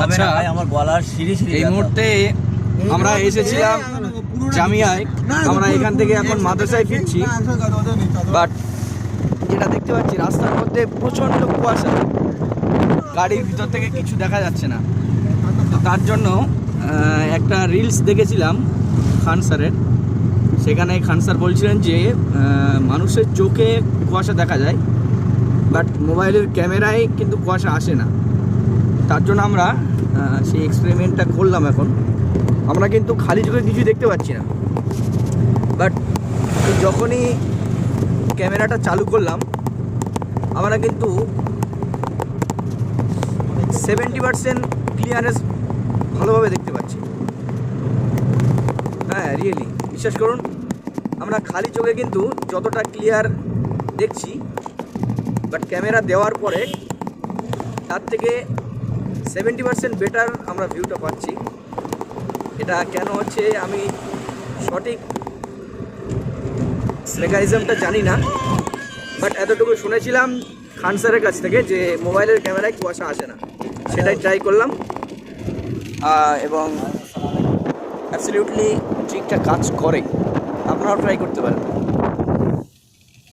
আচ্ছা আমার গলার সিঁড়ি এই মুহূর্তে আমরা এসেছিলাম জামিয়ায়, আমরা এখান থেকে এখন মাদ্রাসায় ফিরছি। বাট যেটা দেখতে পাচ্ছি রাস্তার মধ্যে প্রচণ্ড কুয়াশা, গাড়ির ভিতর থেকে কিছু দেখা যাচ্ছে না। তো তার জন্য একটা রিলস দেখেছিলাম খান স্যারের, সেখানে খান স্যার বলছিলেন যে মানুষের চোখে কুয়াশা দেখা যায়, বাট মোবাইলের ক্যামেরায় কিন্তু কুয়াশা আসে না। তার জন্য আমরা সেই এক্সপেরিমেন্টটা করলাম। এখন আমরা কিন্তু খালি চোখে কিছু দেখতে পাচ্ছি না, বাট যখনই ক্যামেরাটা চালু করলাম আমরা কিন্তু 70% ক্লিয়ারেন্স ভালোভাবে দেখতে পাচ্ছি। হ্যাঁ, রিয়েলি বিশ্বাস করুন, আমরা খালি চোখে কিন্তু যতটা ক্লিয়ার দেখছি, বাট ক্যামেরা দেওয়ার পরে তার থেকে 70% বেটার আমরা ভিউটা পাচ্ছি। এটা কেন হচ্ছে আমি সঠিক মেকানিজমটা জানি না, বাট এতটুকু শুনেছিলাম খান স্যারের কাছ থেকে যে মোবাইলের ক্যামেরায় কুয়াশা আসে না। সেটাই ট্রাই করলাম এবং অ্যাবসলিউটলি ট্রিকটা কাজ করে। আপনারাও ট্রাই করতে পারেন।